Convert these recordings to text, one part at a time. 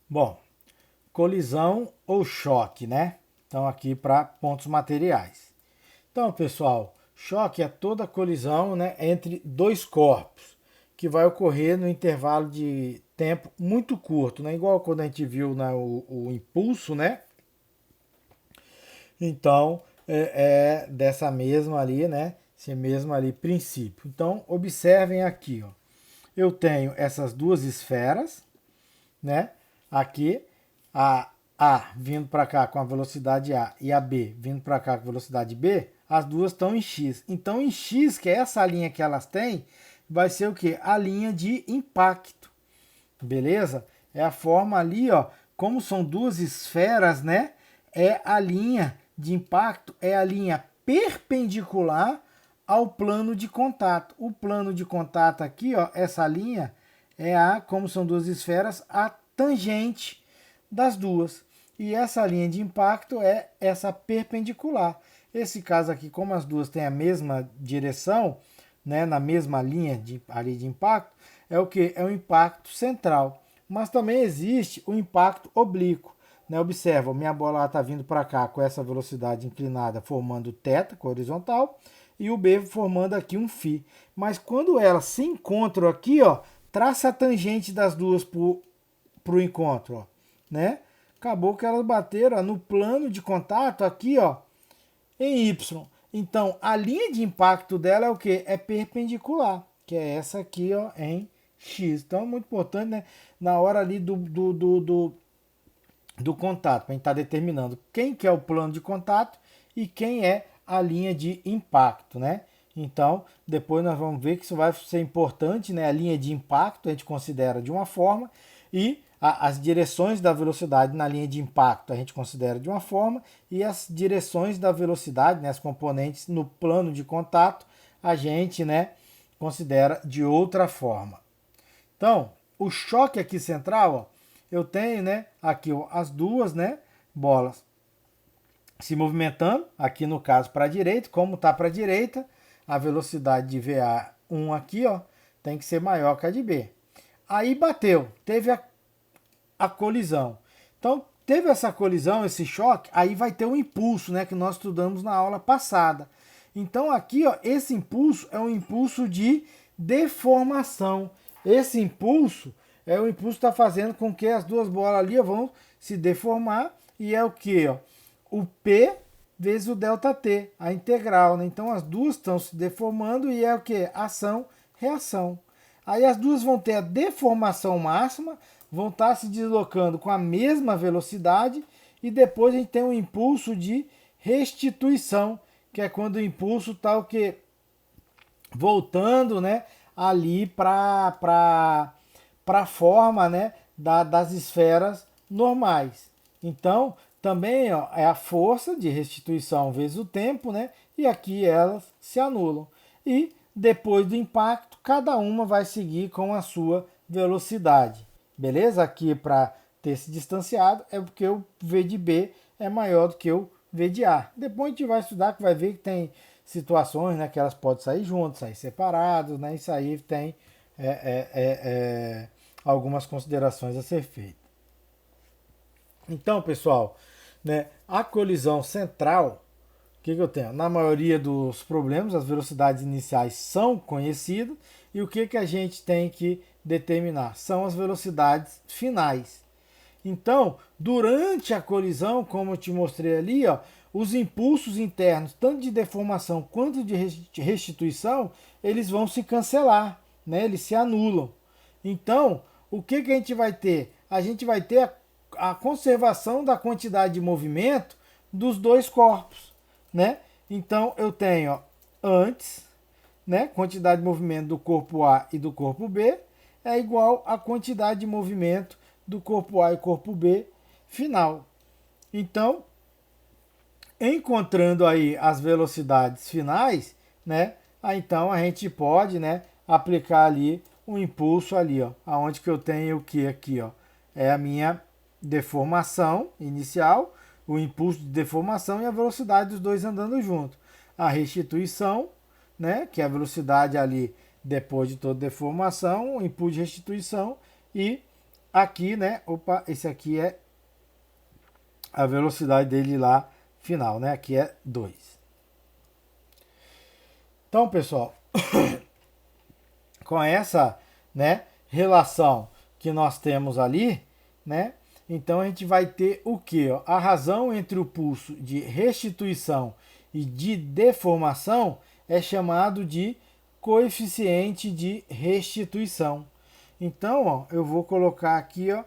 Bom, colisão ou choque, né? Então aqui para pontos materiais. Então, pessoal, choque é toda colisão, né, entre dois corpos, que vai ocorrer no intervalo de tempo muito curto, né? Igual quando a gente viu, né, o impulso, né? Então, é dessa mesma ali, né? Esse mesmo ali princípio. Então, observem aqui, ó. Eu tenho essas duas esferas, né? Aqui, a A vindo para cá com a velocidade A e a B vindo para cá com a velocidade B, as duas estão em X. Então, em X, que é essa linha que elas têm, vai ser o quê? A linha de impacto, beleza? É a forma ali, ó, como são duas esferas, né? É a linha de impacto, é a linha perpendicular ao plano de contato. O plano de contato aqui, ó, essa linha é a, como são duas esferas, a tangente das duas. E essa linha de impacto é essa perpendicular. Esse caso aqui, como as duas têm a mesma direção, né, na mesma linha de, ali de impacto, é o que? É o impacto central. Mas também existe o impacto oblíquo. Né? Observa, minha bola está vindo para cá com essa velocidade inclinada, formando θ, com a horizontal, e o B formando aqui um φ. Mas quando elas se encontram aqui, ó, traça a tangente das duas para o encontro. Ó, né? Acabou que elas bateram ó, no plano de contato aqui, ó, em Y. Então, a linha de impacto dela é o que? É perpendicular, que é essa aqui, ó, em X. Então, é muito importante, né? Na hora ali do contato, para a gente estar determinando quem que é o plano de contato e quem é a linha de impacto, né? Então, depois nós vamos ver que isso vai ser importante, né? A linha de impacto a gente considera de uma forma e as direções da velocidade na linha de impacto a gente considera de uma forma e as direções da velocidade, né, as componentes no plano de contato, a gente, né, considera de outra forma. Então, o choque aqui central, ó, eu tenho, né, aqui ó, as duas, né, bolas se movimentando, aqui no caso para a direita, como está para a direita, a velocidade de VA1 aqui, ó, tem que ser maior que a de B. Aí bateu, teve a colisão. Então, teve essa colisão, esse choque, aí vai ter um impulso, né, que nós estudamos na aula passada. Então, aqui, ó, esse impulso é um impulso de deformação. Esse impulso é o impulso que está fazendo com que as duas bolas ali ó, vão se deformar e é o que? O P vezes o ΔT, a integral. Né? Então, as duas estão se deformando e é o que? Ação, reação. Aí as duas vão ter a deformação máxima, vão estar se deslocando com a mesma velocidade e depois a gente tem um impulso de restituição, que é quando o impulso está o que? Voltando, né, ali para a forma, né, das esferas normais. Então, também ó, é a força de restituição vezes o tempo, né, e aqui elas se anulam. E depois do impacto, cada uma vai seguir com a sua velocidade. Beleza? Aqui para ter se distanciado é porque o V de B é maior do que o V de A. Depois a gente vai estudar que vai ver que tem situações, né, que elas podem sair juntas, sair separadas, né, isso aí tem algumas considerações a ser feitas. Então, pessoal, né, a colisão central, o que eu tenho? Na maioria dos problemas, as velocidades iniciais são conhecidas e o que a gente tem que determinar? São as velocidades finais. Então, durante a colisão, como eu te mostrei ali, ó, os impulsos internos, tanto de deformação quanto de restituição, eles vão se cancelar, né? Eles se anulam. Então, o que a gente vai ter? A gente vai ter a conservação da quantidade de movimento dos dois corpos, né? Então, eu tenho ó, antes, né, quantidade de movimento do corpo A e do corpo B é igual à quantidade de movimento do corpo A e corpo B final. Então, encontrando aí as velocidades finais, né? Aí, então a gente pode, né, aplicar ali um impulso ali, ó, aonde que eu tenho o que aqui, ó, é a minha deformação inicial, o impulso de deformação e a velocidade dos dois andando junto. A restituição, né, que é a velocidade ali depois de toda deformação, o impulso de restituição e aqui, né? Opa, esse aqui é a velocidade dele lá final, né? Aqui é 2. Então, pessoal, com essa, né, relação que nós temos ali, né? Então a gente vai ter o que? A razão entre o pulso de restituição e de deformação é chamado de coeficiente de restituição. Então, ó, eu vou colocar aqui, ó,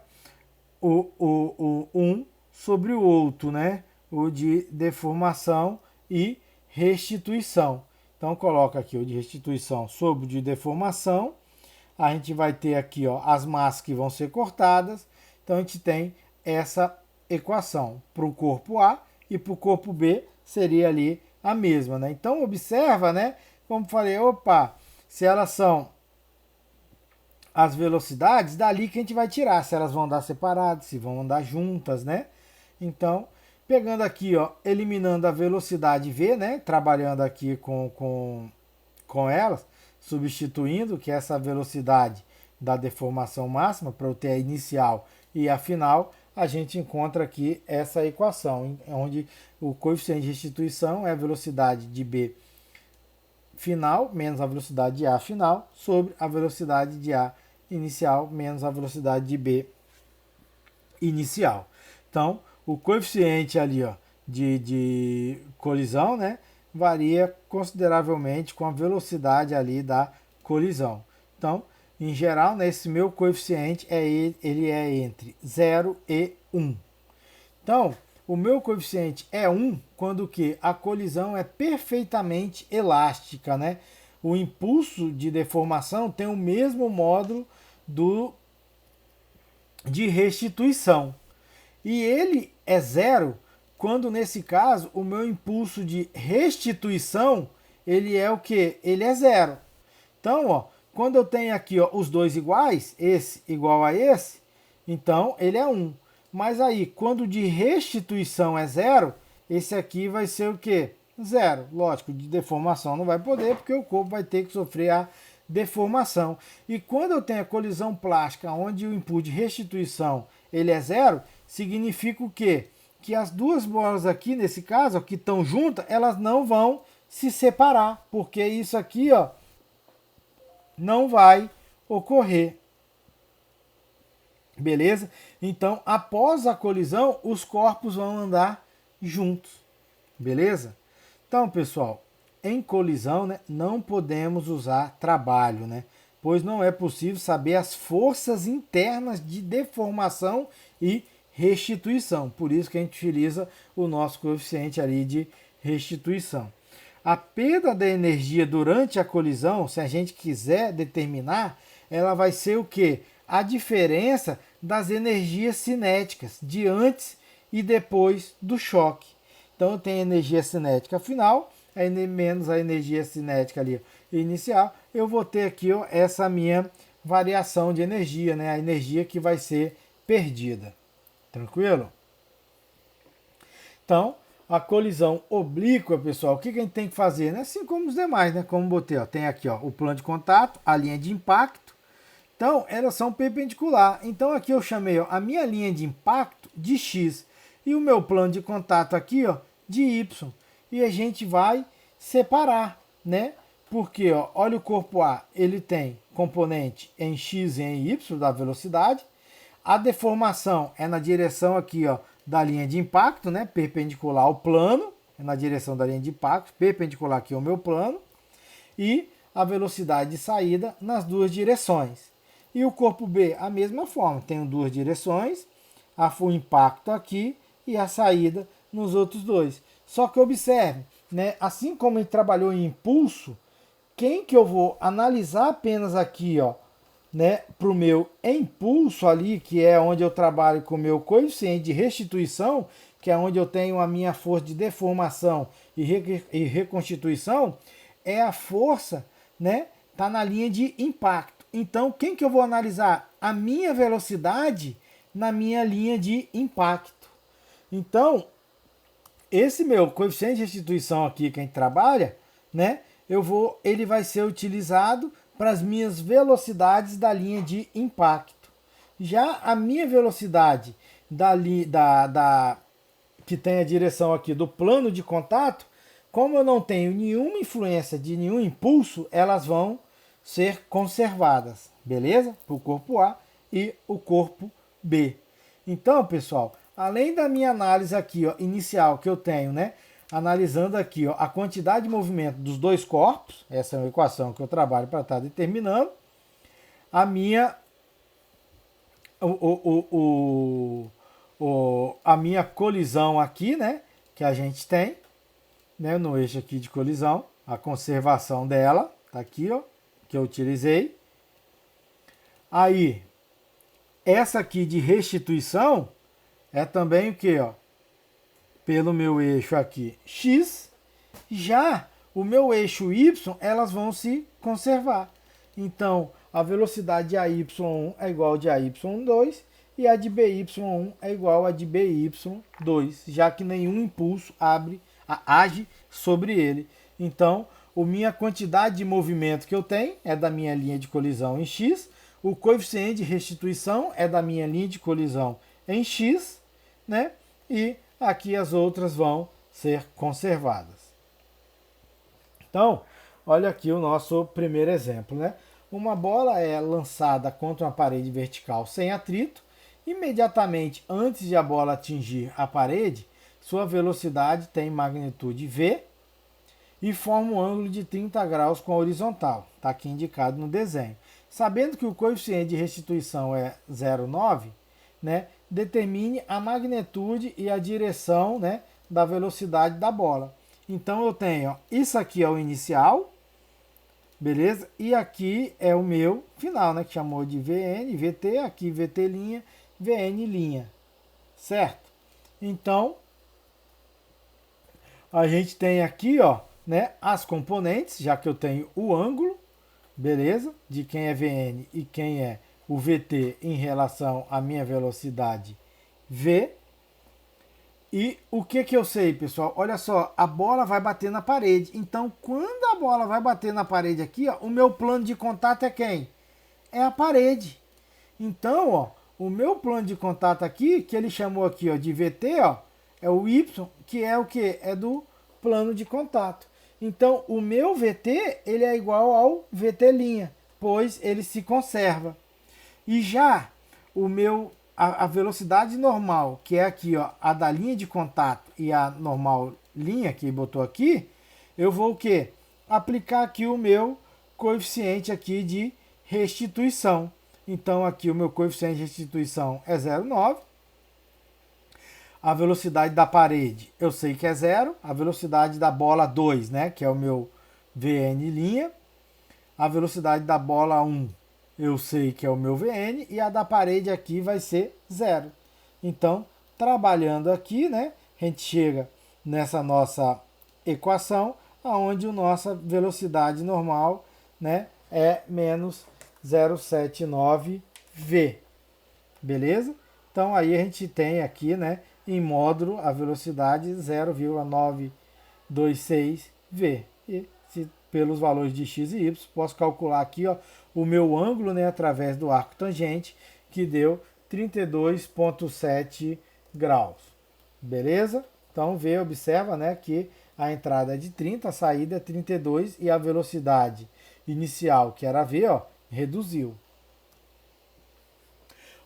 o um sobre o outro, né? O de deformação e restituição. Então, coloca aqui o de restituição sobre o de deformação. A gente vai ter aqui, ó, as massas que vão ser cortadas. Então, a gente tem essa equação para o corpo A e para o corpo B seria ali a mesma, né? Então, observa, né? Como falei, opa, se elas são as velocidades, dali que a gente vai tirar se elas vão andar separadas, se vão andar juntas, né? Então, pegando aqui, ó, eliminando a velocidade V, né? Trabalhando aqui com elas, substituindo que essa velocidade da deformação máxima para eu ter a inicial e a final, a gente encontra aqui essa equação, onde o coeficiente de restituição é a velocidade de B final menos a velocidade de A final sobre a velocidade de A inicial menos a velocidade de B inicial. Então, o coeficiente ali, ó, de colisão, né, varia consideravelmente com a velocidade ali da colisão. Então, em geral, né, esse meu coeficiente ele é entre 0 e 1. Então, o meu coeficiente é 1 quando que a colisão é perfeitamente elástica, né? O impulso de deformação tem o mesmo módulo de restituição. E ele é 0 quando, nesse caso, o meu impulso de restituição, ele é o quê? Ele é 0. Então, ó, quando eu tenho aqui, ó, os dois iguais, esse igual a esse, então ele é 1. Mas aí, quando de restituição é 0, esse aqui vai ser o quê? 0. Lógico, de deformação não vai poder, porque o corpo vai ter que sofrer a deformação. E quando eu tenho a colisão plástica, onde o impulso de restituição ele é 0, significa o quê? Que as duas bolas aqui, nesse caso, ó, que estão juntas, elas não vão se separar, porque isso aqui, ó, não vai ocorrer. Beleza? Então, após a colisão, os corpos vão andar juntos. Beleza? Então, pessoal, em colisão, né, não podemos usar trabalho, né? Pois não é possível saber as forças internas de deformação e restituição. Por isso que a gente utiliza o nosso coeficiente ali de restituição. A perda da energia durante a colisão, se a gente quiser determinar, ela vai ser o quê? A diferença das energias cinéticas de antes e depois do choque. Então eu tenho energia cinética final, menos a energia cinética ali inicial, eu vou ter aqui, ó, essa minha variação de energia, né? A energia que vai ser perdida. Tranquilo? Então, a colisão oblíqua, pessoal, o que a gente tem que fazer? Né? Assim como os demais, né? Como botei, ó, tem aqui, ó, o plano de contato, a linha de impacto. Então, elas são perpendicular. Então, aqui eu chamei, ó, a minha linha de impacto de X e o meu plano de contato aqui, ó, de Y. E a gente vai separar, né? Porque, ó, olha o corpo A, ele tem componente em X e em Y da velocidade. A deformação é na direção aqui, ó, da linha de impacto, né? Perpendicular ao plano, é na direção da linha de impacto, perpendicular aqui ao meu plano. E a velocidade de saída nas duas direções. E o corpo B, a mesma forma, tem duas direções, o impacto aqui e a saída nos outros dois. Só que observe, né, assim como a gente trabalhou em impulso, quem que eu vou analisar apenas aqui, ó, né, para o meu impulso ali, que é onde eu trabalho com o meu coeficiente de restituição, que é onde eu tenho a minha força de deformação e reconstituição, é a força, né, tá na linha de impacto. Então, quem que eu vou analisar? A minha velocidade na minha linha de impacto. Então, esse meu coeficiente de restituição aqui que a gente trabalha, né, ele vai ser utilizado para as minhas velocidades da linha de impacto. Já a minha velocidade que tem a direção aqui do plano de contato, como eu não tenho nenhuma influência de nenhum impulso, elas vão ser conservadas, beleza? Para o corpo A e o corpo B. Então, pessoal, além da minha análise aqui, ó, inicial que eu tenho, né? Analisando aqui, ó, a quantidade de movimento dos dois corpos, essa é uma equação que eu trabalho para estar determinando, a minha a minha colisão aqui, né, que a gente tem, né, no eixo aqui de colisão, a conservação dela, tá aqui, ó, que eu utilizei. Aí, essa aqui de restituição é também o que, ó, pelo meu eixo aqui X, já o meu eixo Y, elas vão se conservar. Então, a velocidade de AY1 é igual a de AY2 e a de BY1 é igual a de BY2, já que nenhum impulso age sobre ele. Então, a minha quantidade de movimento que eu tenho é da minha linha de colisão em X, o coeficiente de restituição é da minha linha de colisão em X, né? E aqui as outras vão ser conservadas. Então, olha aqui o nosso primeiro exemplo, né? Uma bola é lançada contra uma parede vertical sem atrito. Imediatamente antes de a bola atingir a parede, sua velocidade tem magnitude V e forma um ângulo de 30 graus com a horizontal. Está aqui indicado no desenho. Sabendo que o coeficiente de restituição é 0,9, né, determine a magnitude e a direção, né, da velocidade da bola. Então eu tenho, ó, isso aqui é o inicial, beleza? E aqui é o meu final, né, que chamou de VN, VT, aqui VT', VN', certo? Então, a gente tem aqui, ó, né, as componentes, já que eu tenho o ângulo, beleza? De quem é VN e quem é o VT em relação à minha velocidade V. E o que eu sei, pessoal? Olha só, a bola vai bater na parede. Então, quando a bola vai bater na parede aqui, ó, o meu plano de contato é quem? É a parede. Então, ó, o meu plano de contato aqui, que ele chamou aqui, ó, de VT, ó, é o Y, que é o que? É do plano de contato. Então, o meu VT, ele é igual ao VT', pois ele se conserva. E já o meu a velocidade normal, que é aqui, ó, a da linha de contato e a normal linha que botou aqui, eu vou o quê? Aplicar aqui o meu coeficiente aqui de restituição. Então aqui o meu coeficiente de restituição é 0,9. A velocidade da parede eu sei que é 0. A velocidade da bola 2, né, que é o meu VN'. A velocidade da bola 1 eu sei que é o meu VN e a da parede aqui vai ser 0. Então, trabalhando aqui, né, a gente chega nessa nossa equação, onde a nossa velocidade normal, né, é menos 0,79V. Beleza? Então, aí a gente tem aqui, né, em módulo, a velocidade 0,926V. E se pelos valores de x e y, posso calcular aqui, ó, o meu ângulo, né, através do arco tangente, que deu 32,7 graus. Beleza? Então, observa, né, que a entrada é de 30, a saída é 32 e a velocidade inicial, que era v, ó, reduziu.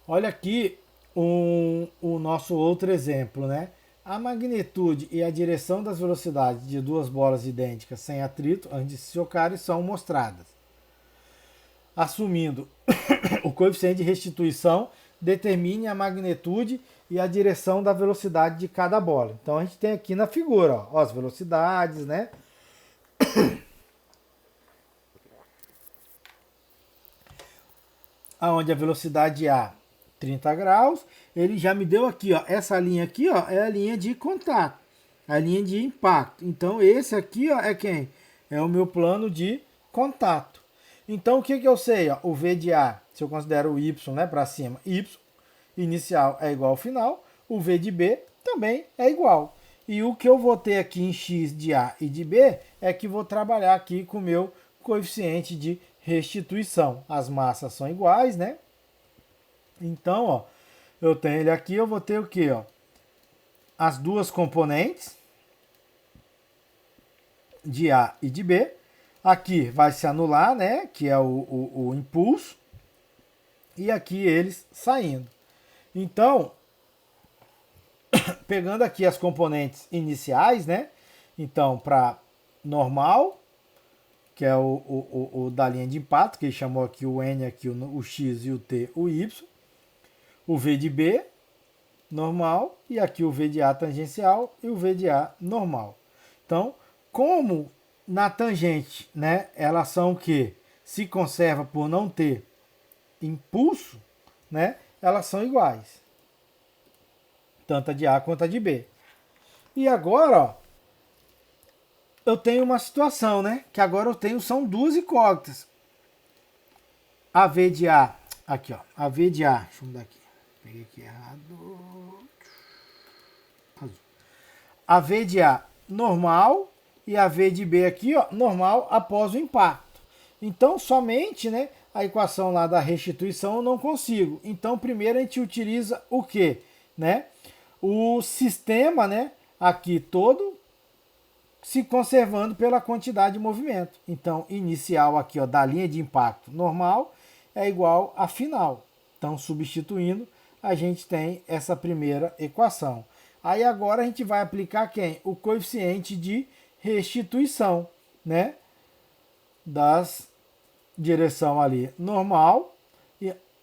Olha aqui o nosso outro exemplo, né? A magnitude e a direção das velocidades de duas bolas idênticas sem atrito antes de se chocarem são mostradas. Assumindo o coeficiente de restituição, determine a magnitude e a direção da velocidade de cada bola. Então a gente tem aqui na figura, ó, as velocidades, né? Onde a velocidade A 30 graus, ele já me deu aqui, ó, essa linha aqui, ó, é a linha de contato, a linha de impacto. Então esse aqui, ó, é quem? É o meu plano de contato. Então o que eu sei, ó? O V de A, se eu considero o Y, né, para cima, Y inicial é igual ao final, o V de B também é igual. E o que eu vou ter aqui em X de A e de B é que vou trabalhar aqui com o meu coeficiente de restituição. As massas são iguais, né? Então, ó, eu tenho ele aqui, eu vou ter o quê, ó? As duas componentes de A e de B. Aqui vai se anular, né? Que é o impulso. E aqui eles saindo. Então, pegando aqui as componentes iniciais, né? Então, para normal, que é o da linha de impacto, que ele chamou aqui o N, aqui o X e o T, o Y. O V de B, normal, e aqui o V de A tangencial e o V de A normal. Então, como na tangente, né, elas são o que se conserva por não ter impulso, né, elas são iguais. Tanto a de A quanto a de B. E agora, ó, eu tenho uma situação, né, que agora eu tenho, são duas incógnitas. A V de A, aqui ó, a V de A, deixa eu mudar aqui, peguei aqui errado. A V de A normal e a V de B aqui, ó, normal após o impacto. Então, somente, né, a equação lá da restituição eu não consigo. Então, primeiro a gente utiliza o quê? Né? O sistema, né, aqui todo se conservando pela quantidade de movimento. Então, inicial aqui, ó, da linha de impacto normal é igual a final. Então, substituindo, a gente tem essa primeira equação. Aí agora a gente vai aplicar quem? O coeficiente de restituição, né? Das direção ali normal,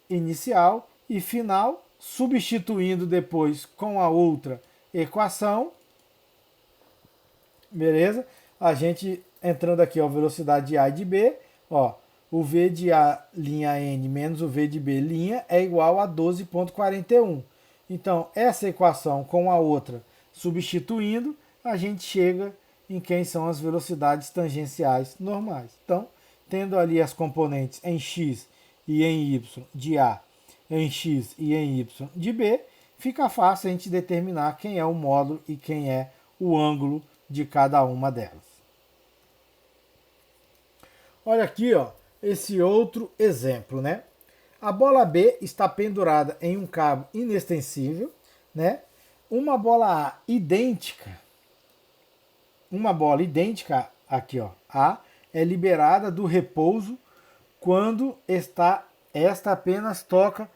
inicial e final, substituindo depois com a outra equação. Beleza? A gente entrando aqui, ó, velocidade de A e de B, ó, o V de A linha N menos o V de B linha é igual a 12,41. Então, essa equação com a outra substituindo, a gente chega em quem são as velocidades tangenciais normais. Então, tendo ali as componentes em x e em y de A, em x e em y de B, fica fácil a gente determinar quem é o módulo e quem é o ângulo de cada uma delas. Olha aqui, ó, esse outro exemplo, né? A bola B está pendurada em um cabo inextensível, né? Uma bola A idêntica, aqui, ó, A é liberada do repouso quando esta apenas toca.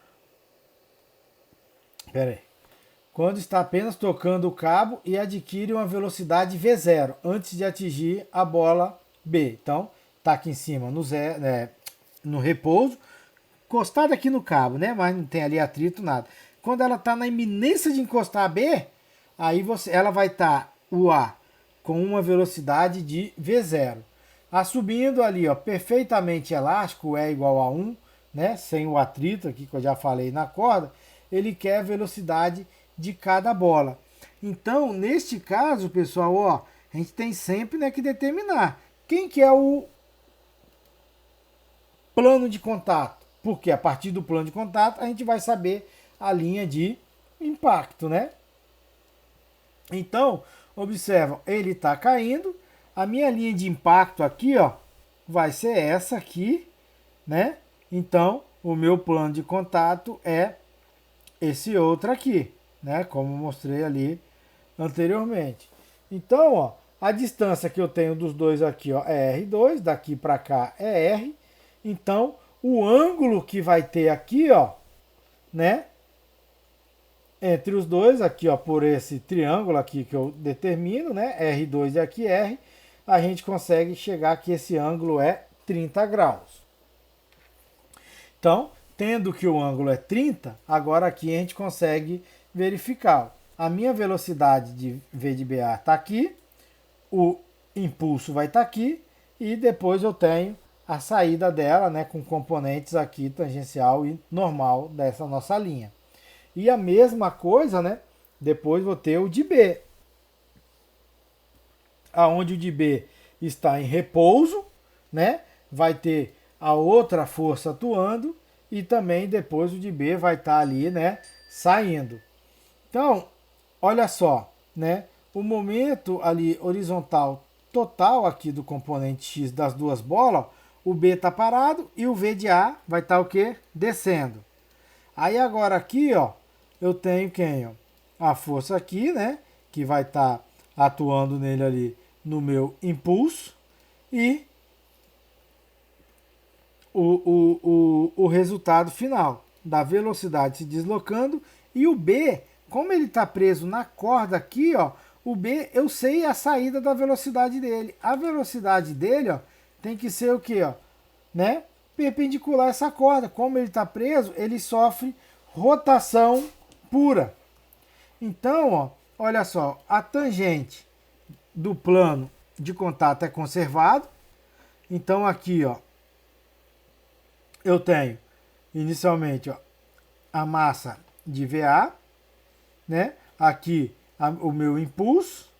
Quando está apenas tocando o cabo e adquire uma velocidade V0 antes de atingir a bola B. Então, tá aqui em cima no zero, no repouso, encostada aqui no cabo, né? Mas não tem ali atrito, nada. Quando ela está na iminência de encostar a B, aí ela vai estar o A com uma velocidade de V0. Subindo ali, ó, perfeitamente elástico, é igual a 1, né? Sem o atrito aqui que eu já falei na corda, ele quer a velocidade de cada bola. Então, neste caso, pessoal, ó, a gente tem sempre, né, que determinar quem que é o plano de contato. Porque a partir do plano de contato a gente vai saber a linha de impacto, né? Então, observa, ele está caindo. A minha linha de impacto aqui, ó, vai ser essa aqui, né? Então, o meu plano de contato é esse outro aqui, né? Como eu mostrei ali anteriormente. Então, ó, a distância que eu tenho dos dois aqui, ó, é R2, daqui para cá é R. Então, o ângulo que vai ter aqui, ó, né? Entre os dois, aqui, ó, por esse triângulo aqui que eu determino, né? R2 e aqui R, a gente consegue chegar que esse ângulo é 30 graus. Então, tendo que o ângulo é 30, agora aqui a gente consegue verificar. A minha velocidade de V de BA está aqui, o impulso vai estar aqui e depois eu tenho a saída dela, né, com componentes aqui tangencial e normal dessa nossa linha. E a mesma coisa, né, depois vou ter o de B, aonde o de B está em repouso, né, vai ter a outra força atuando e também depois o de B vai estar ali, né, saindo. Então, olha só, né, o momento ali horizontal total aqui do componente X das duas bolas, o B está parado e o V de A vai estar o quê? Descendo. Aí agora aqui, ó, eu tenho quem? Ó? A força aqui, né? Que vai estar atuando nele ali no meu impulso. E o resultado final da velocidade se deslocando. E o B, como ele está preso na corda aqui, ó, o B eu sei a saída da velocidade dele. A velocidade dele, ó, tem que ser o quê, ó, né? Perpendicular a essa corda. Como ele está preso, ele sofre rotação pura. Então, ó, olha só, a tangente do plano de contato é conservado. Então aqui, ó, eu tenho inicialmente, ó, a massa de VA, né? Aqui o meu impulso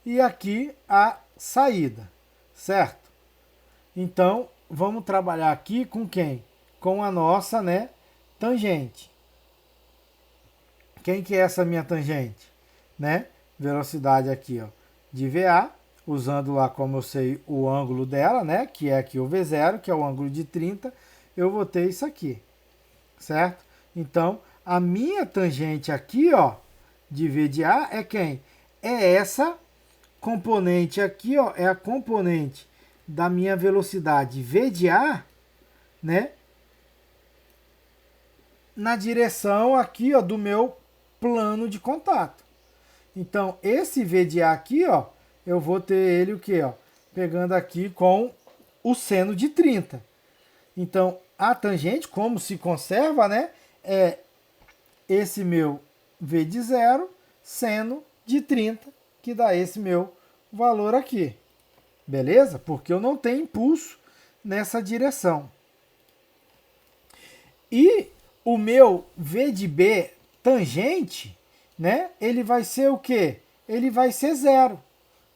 e aqui a saída, certo? Então, vamos trabalhar aqui com quem? Com a nossa, né, tangente. Quem que é essa minha tangente? Né? Velocidade aqui, ó, de VA, usando lá como eu sei o ângulo dela, né, que é aqui o V0, que é o ângulo de 30, eu vou ter isso aqui, certo? Então, a minha tangente aqui, ó, de V de A é quem? É essa componente aqui, ó, é a componente da minha velocidade V de A, né, na direção aqui, ó, do meu plano de contato. Então, esse V de A aqui, ó, eu vou ter ele o quê, ó? Pegando aqui com o seno de 30. Então, a tangente, como se conserva, né, é esse meu V de 0, seno de 30, que dá esse meu valor aqui. Beleza? Porque eu não tenho impulso nessa direção. E o meu V de B tangente, né, ele vai ser o quê? Ele vai ser 0,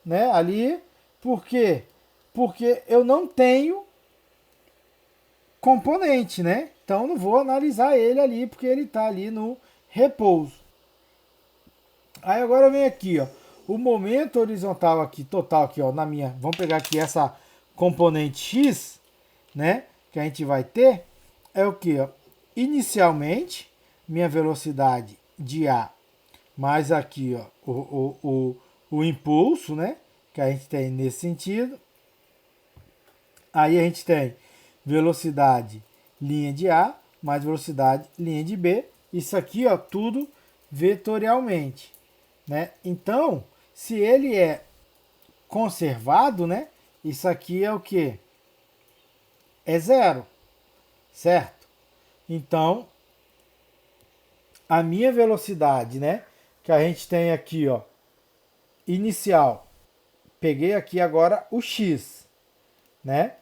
né? Ali, por quê? Porque eu não tenho componente, né? Então não vou analisar ele ali, porque ele está ali no repouso. Aí agora vem aqui, ó, o momento horizontal aqui, total aqui, ó, na minha, vamos pegar aqui essa componente X, né, que a gente vai ter, é o que, ó, inicialmente, minha velocidade de A, mais aqui, ó, o impulso, né, que a gente tem nesse sentido. Aí a gente tem velocidade linha de A, mais velocidade linha de B. Isso aqui, ó, tudo vetorialmente, né? Então, se ele é conservado, né? Isso aqui é o que? É 0, certo? Então, a minha velocidade, né? Que a gente tem aqui, ó, inicial. Peguei aqui agora o x, né?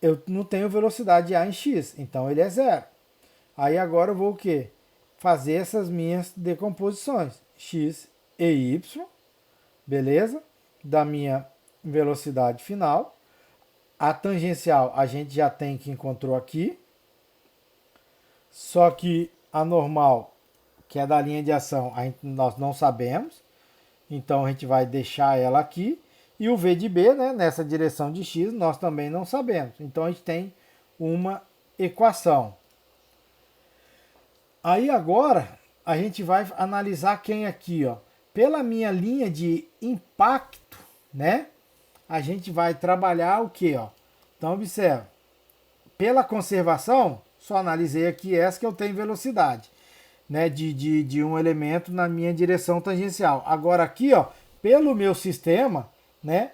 Eu não tenho velocidade A em x, então ele é 0. Aí agora eu vou o quê? Fazer essas minhas decomposições. X e y, beleza? Da minha velocidade final. A tangencial a gente já tem que encontrou aqui. Só que a normal, que é da linha de ação, nós não sabemos. Então a gente vai deixar ela aqui. E o V de B, né, nessa direção de x, nós também não sabemos. Então a gente tem uma equação. Aí agora a gente vai analisar quem aqui, ó. Pela minha linha de impacto, né? A gente vai trabalhar o que, ó? Então observa. Pela conservação, só analisei aqui essa que eu tenho velocidade, né? De um elemento na minha direção tangencial. Agora aqui, ó, pelo meu sistema, né?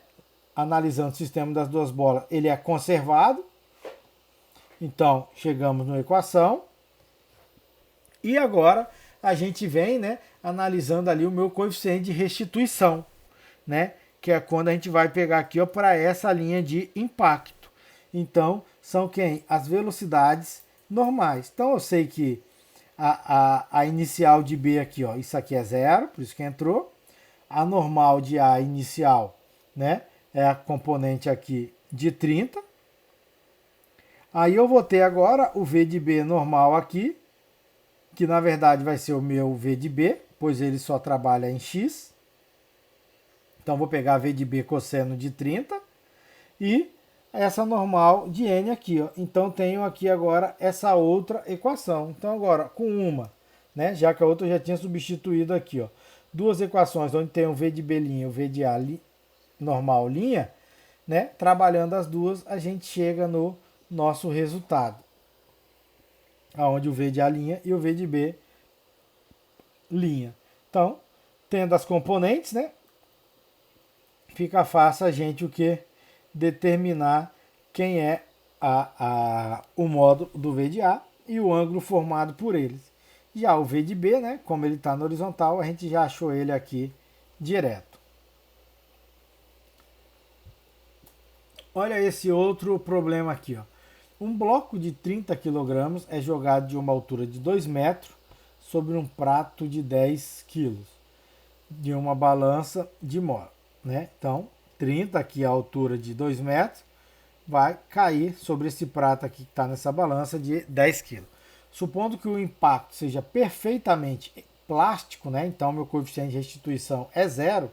Analisando o sistema das duas bolas, ele é conservado. Então, chegamos na equação. E agora a gente vem, né, analisando ali o meu coeficiente de restituição, né, que é quando a gente vai pegar aqui, ó, para essa linha de impacto. Então, são quem? As velocidades normais. Então, eu sei que a inicial de B aqui, ó, isso aqui é 0, por isso que entrou. A normal de A inicial, né, é a componente aqui de 30. Aí eu vou ter agora o V de B normal aqui, que na verdade vai ser o meu V de B, pois ele só trabalha em X. Então vou pegar V de B cosseno de 30 e essa normal de n aqui, ó. Então tenho aqui agora essa outra equação. Então agora com uma, né, já que a outra eu já tinha substituído aqui, ó, duas equações onde tem o v de b' e o v de a normal linha, né, trabalhando as duas a gente chega no nosso resultado, aonde o v de a' e o v de b' linha. Então, tendo as componentes, né, fica fácil a gente o que? Determinar quem é o módulo do V de A e o ângulo formado por eles. Já o V de B, né, como ele está na horizontal, a gente já achou ele aqui direto. Olha esse outro problema aqui, ó. Um bloco de 30 kg é jogado de uma altura de 2 metros sobre um prato de 10 kg de uma balança de mola, né? Então, 30 aqui a altura de 2 metros vai cair sobre esse prato aqui que está nessa balança de 10 kg. Supondo que o impacto seja perfeitamente plástico, né? Então meu coeficiente de restituição é 0,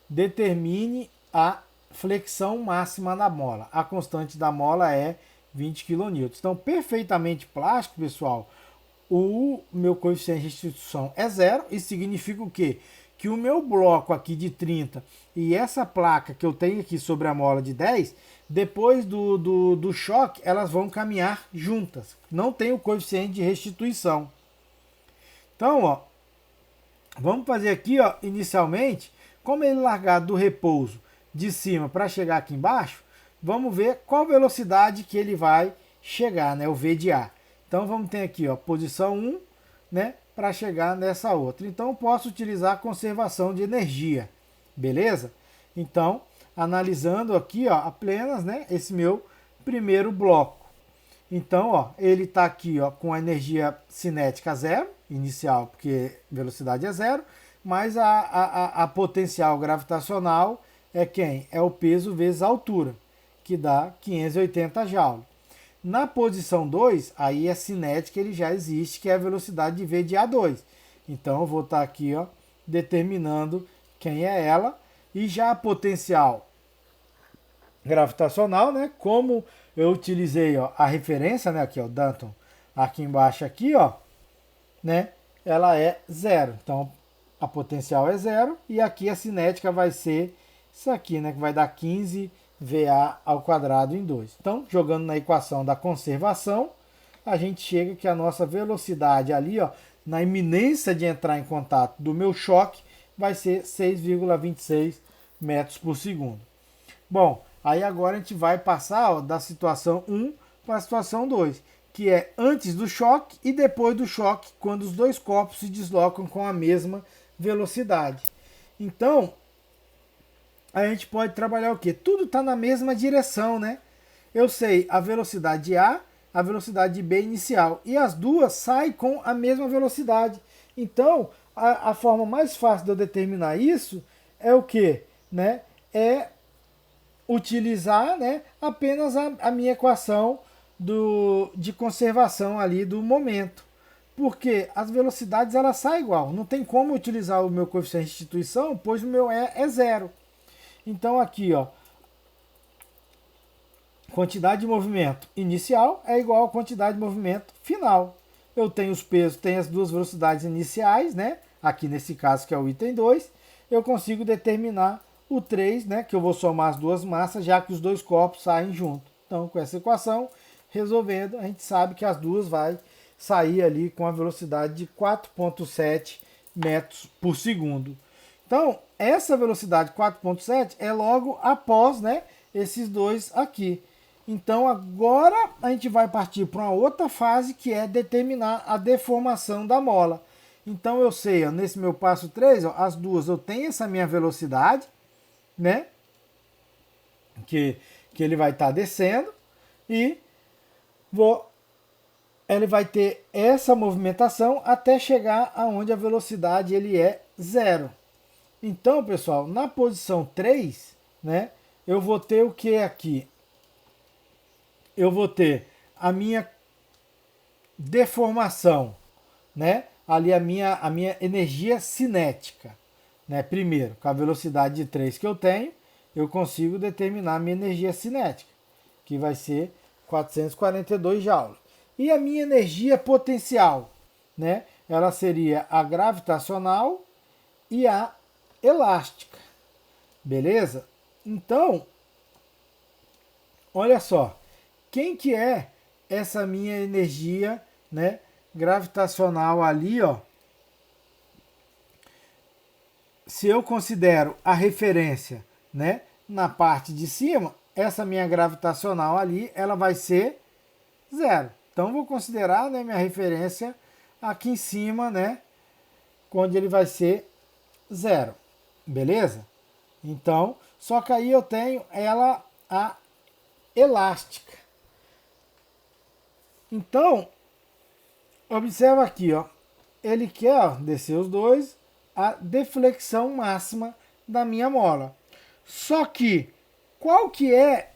determine a flexão máxima da mola. A constante da mola é 20 kN. Então, perfeitamente plástico, pessoal, o meu coeficiente de restituição é 0. Isso significa o quê? Que o meu bloco aqui de 30 e essa placa que eu tenho aqui sobre a mola de 10, depois do choque, elas vão caminhar juntas. Não tem o coeficiente de restituição. Então, ó, vamos fazer aqui, ó, inicialmente, como ele largar do repouso de cima para chegar aqui embaixo, vamos ver qual velocidade que ele vai chegar, né, o V de A. Então vamos ter aqui, ó, posição 1, né, para chegar nessa outra. Então eu posso utilizar a conservação de energia, beleza? Então, analisando aqui, ó, apenas, né, esse meu primeiro bloco. Então, ó, ele está aqui, ó, com a energia cinética 0, inicial, porque velocidade é 0, mas a potencial gravitacional é quem? É o peso vezes a altura, que dá 580 joules. Na posição 2, aí a cinética ele já existe, que é a velocidade de V de A2. Então eu vou estar aqui, ó, determinando quem é ela. E já a potencial gravitacional, né? Como eu utilizei, ó, a referência, né? Aqui, ó, Danton, aqui embaixo, aqui, ó, né? Ela é 0. Então a potencial é 0 e aqui a cinética vai ser isso aqui, né? Que vai dar 15 VA ao quadrado em 2. Então, jogando na equação da conservação, a gente chega que a nossa velocidade ali, ó, na iminência de entrar em contato do meu choque, vai ser 6,26 metros por segundo. Bom, aí agora a gente vai passar, ó, da situação 1 para a situação 2, que é antes do choque e depois do choque, quando os dois corpos se deslocam com a mesma velocidade. Então, a gente pode trabalhar o quê? Tudo está na mesma direção, né? Eu sei a velocidade A, a velocidade B inicial, e as duas saem com a mesma velocidade. Então, a forma mais fácil de eu determinar isso é o quê? Né? É utilizar, né, apenas a minha equação de conservação ali do momento. Porque as velocidades elas saem igual. Não tem como utilizar o meu coeficiente de restituição, pois o meu é 0. Então aqui, ó, quantidade de movimento inicial é igual a quantidade de movimento final. Eu tenho os pesos, tenho as duas velocidades iniciais, né? Aqui nesse caso que é o item 2, eu consigo determinar o 3, né? Que eu vou somar as duas massas, já que os dois corpos saem junto. Então, com essa equação, resolvendo, a gente sabe que as duas vai sair ali com a velocidade de 4,7 metros por segundo. Então, essa velocidade 4,7 é logo após, né, esses dois aqui. Então, agora a gente vai partir para uma outra fase, que é determinar a deformação da mola. Então, eu sei, ó, nesse meu passo 3, ó, as duas, eu tenho essa minha velocidade, né, que ele vai estar descendo, e ele vai ter essa movimentação até chegar aonde a velocidade ele é 0. Então, pessoal, na posição 3, né, eu vou ter o que aqui? Eu vou ter a minha deformação, né? Ali a minha energia cinética, né? Primeiro, com a velocidade de 3 que eu tenho, eu consigo determinar a minha energia cinética. que vai ser 442 joules. E a minha energia potencial, né? Ela seria a gravitacional e a elástica, beleza? Então, olha só, quem que é essa minha energia, né, gravitacional ali, ó? Se eu considero a referência, né, na parte de cima, essa minha gravitacional ali, ela vai ser zero. Então, vou considerar, né, minha referência aqui em cima, né, onde ele vai ser zero, beleza? Então, só que aí eu tenho ela, a elástica. Então, observa aqui, ó, ele quer, ó, descer os dois, a deflexão máxima da minha mola. Só que, qual que é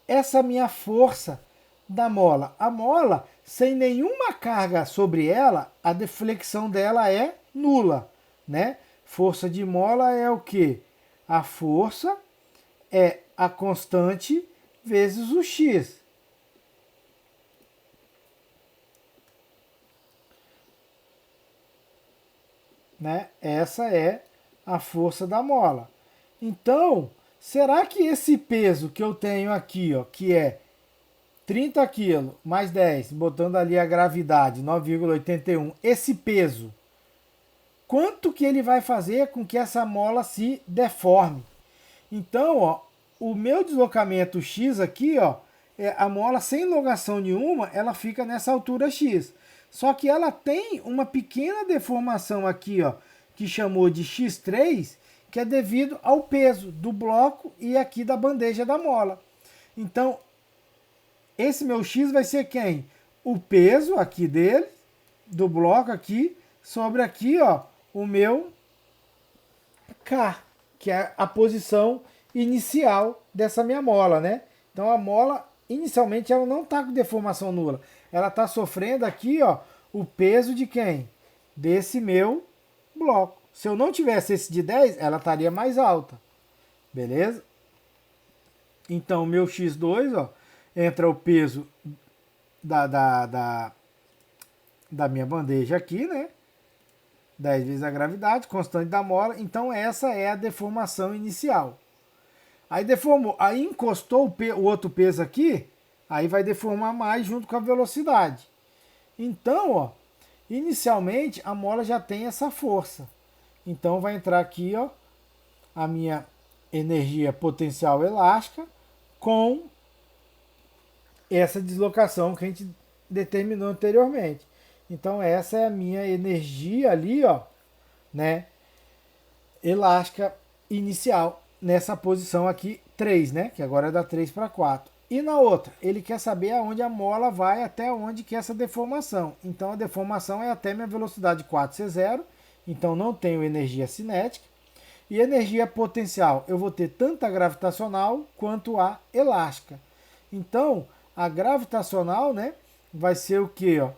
essa minha força da mola? A mola, sem nenhuma carga sobre ela, a deflexão dela é nula, né? Força de mola é o quê? A força é a constante vezes o x. Né? Essa é a força da mola. Então, será que esse peso que eu tenho aqui, ó, que é 30 kg mais 10, botando ali a gravidade, 9,81, esse peso, quanto que ele vai fazer com que essa mola se deforme? Então, ó, o meu deslocamento x aqui, ó, a mola sem elongação nenhuma, ela fica nessa altura x. Só que ela tem uma pequena deformação aqui, ó, que chamou de x3, que é devido ao peso do bloco e aqui da bandeja da mola. Então, esse meu x vai ser quem? O peso aqui dele, do bloco aqui, sobre aqui, ó, o meu K, que é a posição inicial dessa minha mola, né? Então a mola, inicialmente, ela não está com deformação nula. Ela está sofrendo aqui, ó, o peso de quem? Desse meu bloco. Se eu não tivesse esse de 10, ela estaria mais alta. Beleza? Então, o meu x2, ó, entra o peso da minha bandeja aqui, né? 10 vezes a gravidade, constante da mola. Então, essa é a deformação inicial. Aí deformou, aí encostou o outro peso aqui, aí vai deformar mais junto com a velocidade. Então, ó, inicialmente a mola já tem essa força. Então vai entrar aqui, ó, a minha energia potencial elástica com essa deslocação que a gente determinou anteriormente. Então essa é a minha energia ali, ó, né, elástica inicial nessa posição aqui 3, né, que agora é da 3 para 4. E na outra, ele quer saber aonde a mola vai, até onde que é essa deformação. Então a deformação é até minha velocidade 4c0, então não tenho energia cinética. E energia potencial, eu vou ter tanto a gravitacional quanto a elástica. Então, a gravitacional, né, vai ser o que, ó?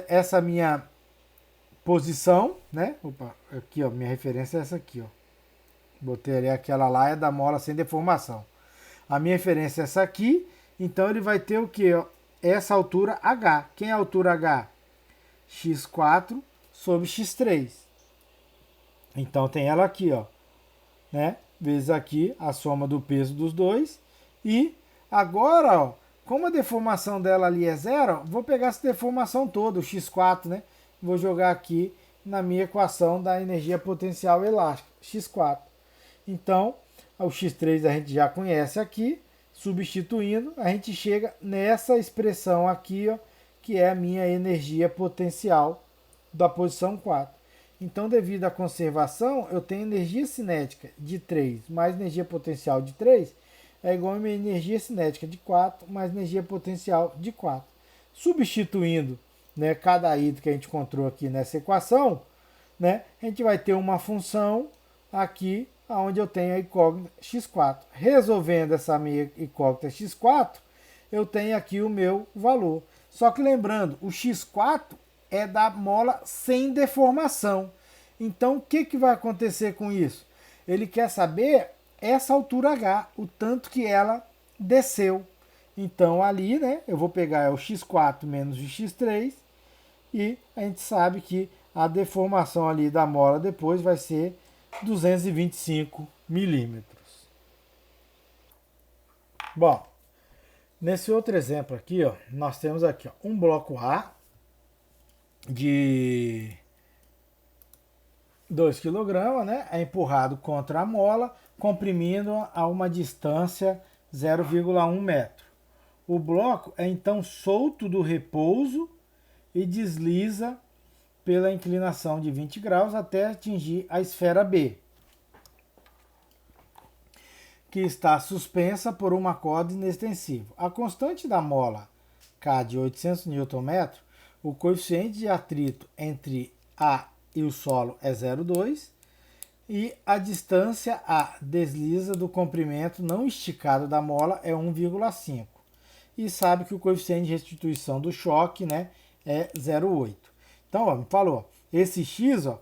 Essa minha posição, né? Opa, aqui, ó, minha referência é essa aqui, ó. Botei ali aquela lá, é da mola sem deformação. A minha referência é essa aqui, então ele vai ter o que, ó? Essa altura H. Quem é a altura H? x4 sobre x3. Então tem ela aqui, ó, né? Vezes aqui a soma do peso dos dois. E agora, ó, como a deformação dela ali é zero, vou pegar essa deformação toda, o x4, né? Vou jogar aqui na minha equação da energia potencial elástica, x4. Então, o x3 a gente já conhece aqui, substituindo, a gente chega nessa expressão aqui, ó, que é a minha energia potencial da posição 4. Então, devido à conservação, eu tenho energia cinética de 3 mais energia potencial de 3 é igual a minha energia cinética de 4 mais energia potencial de 4. Substituindo, né, cada item que a gente encontrou aqui nessa equação, né, a gente vai ter uma função aqui onde eu tenho a incógnita x4. Resolvendo essa minha incógnita x4, eu tenho aqui o meu valor. Só que lembrando, o x4 é da mola sem deformação. Então, o que vai acontecer com isso? Ele quer saber essa altura H, o tanto que ela desceu. Então ali, né, eu vou pegar o x4 menos o x3 e a gente sabe que a deformação ali da mola depois vai ser 225 milímetros. Bom, nesse outro exemplo aqui, ó, nós temos aqui ó, um bloco A de 2 kg, né, é empurrado contra a mola, comprimindo a uma distância 0,1 metro. O bloco é então solto do repouso e desliza pela inclinação de 20 graus até atingir a esfera B, que está suspensa por uma corda inextensível. A constante da mola K de 800 Nm, o coeficiente de atrito entre A e o solo é 0,2 e a distância A desliza do comprimento não esticado da mola é 1,5. E sabe que o coeficiente de restituição do choque, né, é 0,8. Então, ó, me falou, esse X, ó,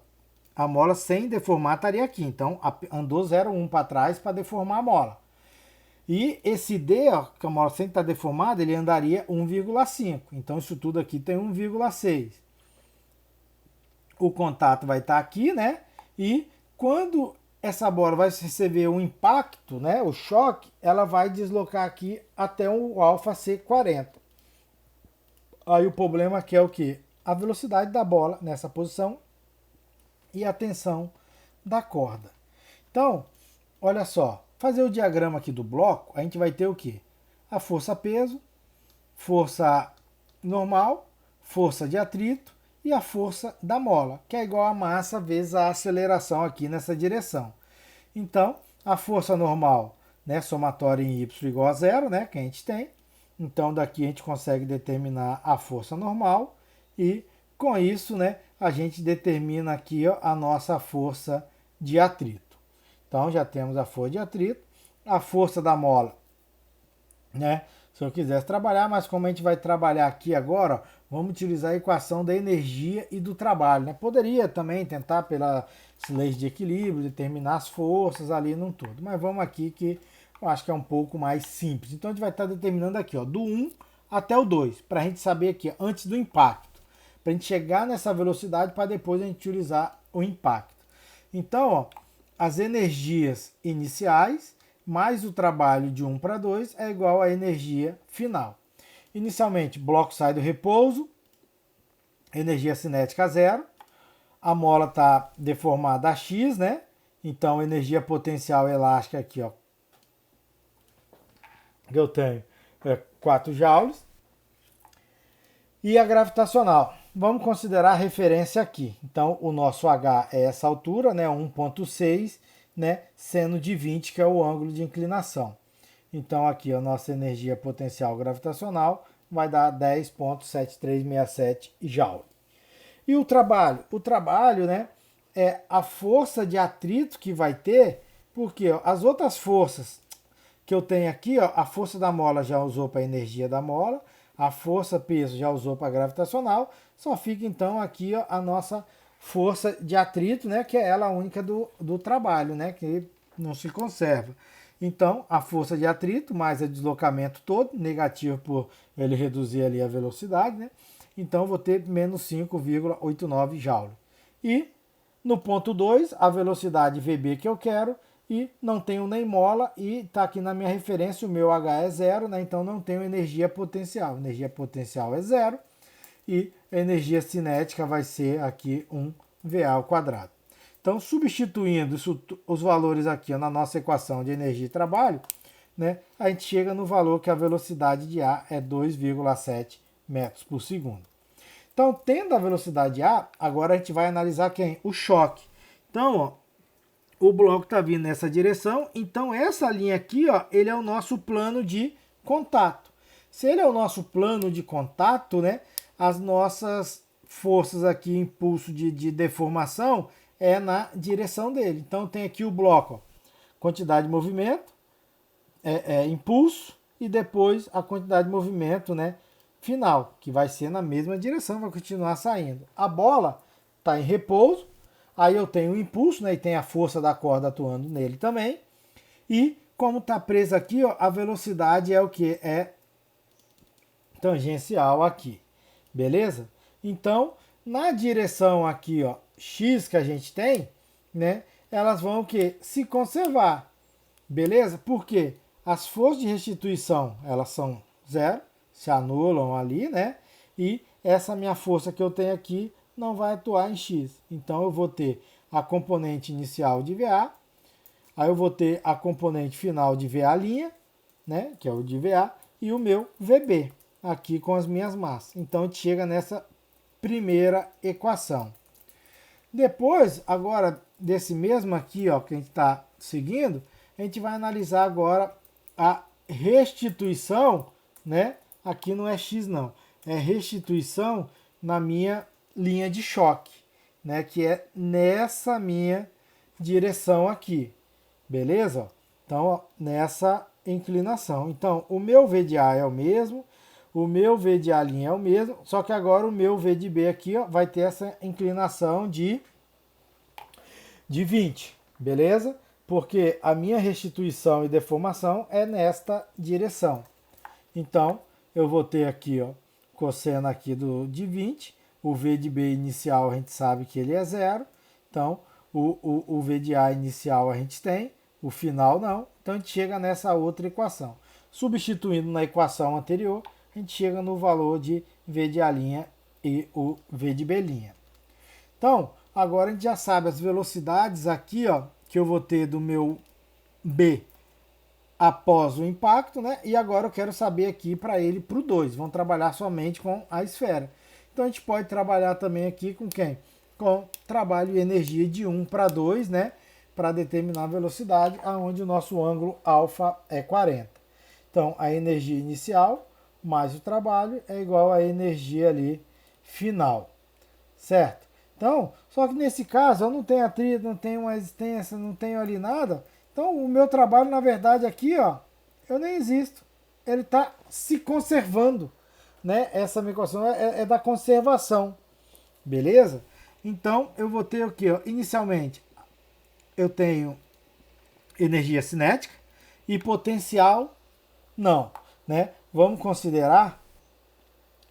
a mola sem deformar estaria aqui. Então, andou 0,1 para trás para deformar a mola. E esse D, ó, que a mola sem estar deformada, ele andaria 1,5. Então, isso tudo aqui tem 1,6. O contato vai estar aqui, né? E quando essa bola vai receber um impacto, né, o choque, ela vai deslocar aqui até o alfa ser 40. Aí o problema aqui é o que? A velocidade da bola nessa posição e a tensão da corda. Então, olha só, fazer o diagrama aqui do bloco, a gente vai ter o que? A força-peso, força normal, força de atrito e a força da mola, que é igual a massa vezes a aceleração aqui nessa direção. Então, a força normal, né, somatória em y igual a zero, né, que a gente tem. Então, daqui a gente consegue determinar a força normal e, com isso, né, a gente determina aqui ó, a nossa força de atrito. Então, já temos a força de atrito, a força da mola, né? Se eu quisesse trabalhar, mas como a gente vai trabalhar aqui agora, ó, vamos utilizar a equação da energia e do trabalho, né? Poderia também tentar pela leis de equilíbrio, determinar as forças ali num todo, mas vamos aqui que eu acho que é um pouco mais simples. Então a gente vai estar determinando aqui, ó, do 1 até o 2, para a gente saber aqui, ó, antes do impacto, para a gente chegar nessa velocidade para depois a gente utilizar o impacto. Então, ó, as energias iniciais mais o trabalho de 1 para 2 é igual à energia final. Inicialmente, o bloco sai do repouso, energia cinética zero, a mola está deformada a x, né? Então, energia potencial elástica aqui, ó, que eu tenho é 4 joules. E a gravitacional, vamos considerar a referência aqui. Então, o nosso H é essa altura, né, 1,6, né, seno de 20, que é o ângulo de inclinação. Então, aqui a nossa energia potencial gravitacional vai dar 10,7367 joule. E o trabalho? O trabalho, né, é a força de atrito que vai ter, porque ó, as outras forças que eu tenho aqui, ó, a força da mola já usou para a energia da mola, a força peso já usou para gravitacional, só fica então aqui ó, a nossa força de atrito, né, que é ela a única do trabalho, né, que não se conserva. Então, a força de atrito mais o deslocamento todo, negativo por ele reduzir ali a velocidade, né? Então, eu vou ter menos 5,89 joule. E no ponto 2, a velocidade VB que eu quero, e não tenho nem mola, e está aqui na minha referência, o meu H é zero, né? Então não tenho energia potencial. Energia potencial é zero, e a energia cinética vai ser aqui 1 VA ao quadrado. Então, substituindo os valores aqui ó, na nossa equação de energia e trabalho, né, a gente chega no valor que a velocidade de A é 2,7 metros por segundo. Então, tendo a velocidade A, agora a gente vai analisar quem? O choque. Então, ó, o bloco está vindo nessa direção, então essa linha aqui, ó, ele é o nosso plano de contato. Se ele é o nosso plano de contato, né, as nossas forças aqui, impulso de deformação, é na direção dele. Então tem aqui o bloco, ó, quantidade de movimento, impulso, e depois a quantidade de movimento, né, final, que vai ser na mesma direção, vai continuar saindo. A bola está em repouso, aí eu tenho o impulso, né, e tem a força da corda atuando nele também. E como está preso aqui, ó, a velocidade é o que? É tangencial aqui, beleza? Então, na direção aqui, ó, X que a gente tem, né, elas vão o quê? Se conservar, beleza? Porque as forças de restituição, elas são zero, se anulam ali, né? E essa minha força que eu tenho aqui não vai atuar em X. Então, eu vou ter a componente inicial de VA, aí eu vou ter a componente final de VA', né, que é o de VA, e o meu VB, aqui com as minhas massas. Então, a gente chega nessa primeira equação. Depois, agora, desse mesmo aqui, ó, que a gente está seguindo, a gente vai analisar agora a restituição, né? Aqui não é X não, é restituição na minha linha de choque, né? Que é nessa minha direção aqui, beleza? Então, ó, nessa inclinação. Então, o meu V de A é o mesmo, o meu V de A' é o mesmo, só que agora o meu V de B aqui, ó, vai ter essa inclinação de 20, beleza? Porque a minha restituição e deformação é nesta direção. Então, eu vou ter aqui, ó, cosseno aqui de 20, o V de B inicial a gente sabe que ele é zero, então o V de A inicial a gente tem, o final não, então a gente chega nessa outra equação. Substituindo na equação anterior, a gente chega no valor de V de A' e o V de B'. Então, agora a gente já sabe as velocidades aqui, ó, que eu vou ter do meu B após o impacto, né? E agora eu quero saber aqui para ele, para o 2. Vamos trabalhar somente com a esfera. Então a gente pode trabalhar também aqui com quem? Com trabalho e energia de 1 para 2, né? Para determinar a velocidade, aonde o nosso ângulo alfa é 40. Então, a energia inicial mais o trabalho é igual à energia ali final, certo? Então, só que nesse caso eu não tenho atrito, não tenho uma existência, não tenho ali nada. Então, o meu trabalho, na verdade, aqui, ó, eu nem existo. Ele está se conservando, né? Essa minha equação é da conservação, beleza? Então, eu vou ter o que? Inicialmente, eu tenho energia cinética e potencial não, né? Vamos considerar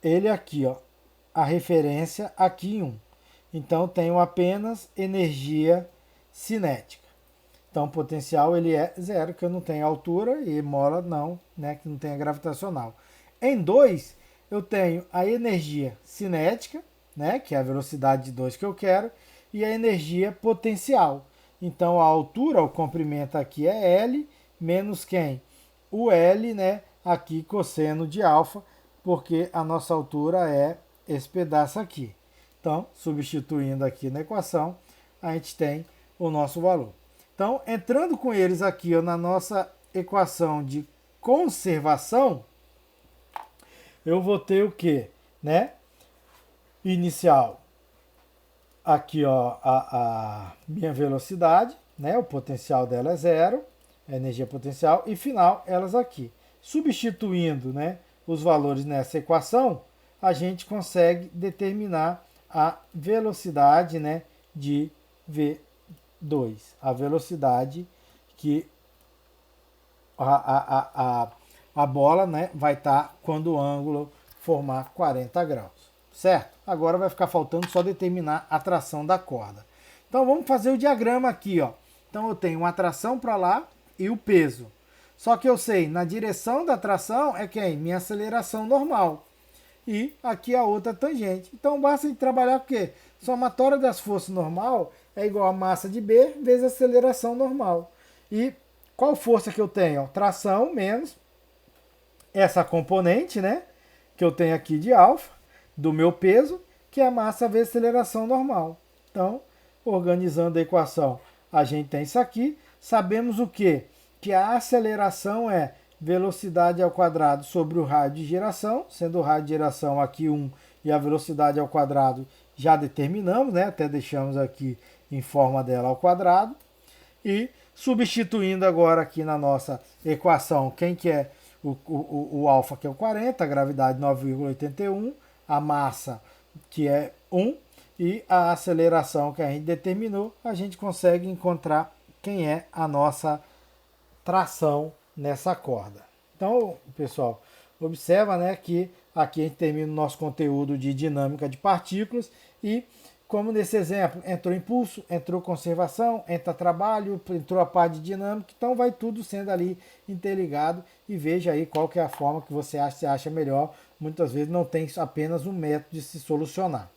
ele aqui, ó, a referência aqui em 1. Então, tenho apenas energia cinética. Então, o potencial ele é zero, que eu não tenho altura, e mola não, né, que não tem gravitacional. Em 2, eu tenho a energia cinética, né, que é a velocidade de 2 que eu quero, e a energia potencial. Então, a altura, o comprimento aqui é L, menos quem? O L, né, aqui cosseno de alfa, porque a nossa altura é esse pedaço aqui. Então, substituindo aqui na equação, a gente tem o nosso valor. Então, entrando com eles aqui ó, na nossa equação de conservação, eu vou ter o quê? Né? Inicial, aqui ó, a minha velocidade, né? O potencial dela é zero, a energia potencial, e final, elas aqui. Substituindo, né, os valores nessa equação, a gente consegue determinar a velocidade, né, de V2. A velocidade que a bola, né, vai estar quando o ângulo formar 40 graus. Certo? Agora vai ficar faltando só determinar a tração da corda. Então vamos fazer o diagrama aqui, ó. Então eu tenho uma tração para lá e o peso. Só que eu sei, na direção da tração é quem? Minha aceleração normal. E aqui a outra tangente. Então basta a gente trabalhar o quê? Somatória das forças normal é igual a massa de B vezes a aceleração normal. E qual força que eu tenho? Tração menos essa componente, né? Que eu tenho aqui de alfa, do meu peso, que é a massa vezes aceleração normal. Então, organizando a equação, a gente tem isso aqui. Sabemos o quê? Que a aceleração é velocidade ao quadrado sobre o raio de giração, sendo o raio de giração aqui 1 e a velocidade ao quadrado já determinamos, né? Até deixamos aqui em forma dela ao quadrado. E substituindo agora aqui na nossa equação, quem que é o alfa, que é o 40, a gravidade 9,81, a massa, que é 1, e a aceleração que a gente determinou, a gente consegue encontrar quem é a nossa tração nessa corda. Então, pessoal, observa, né, que aqui a gente termina o nosso conteúdo de dinâmica de partículas e, como nesse exemplo, entrou impulso, entrou conservação, entra trabalho, entrou a parte de dinâmica, então vai tudo sendo ali interligado e veja aí qual que é a forma que você acha melhor. Muitas vezes não tem apenas um método de se solucionar.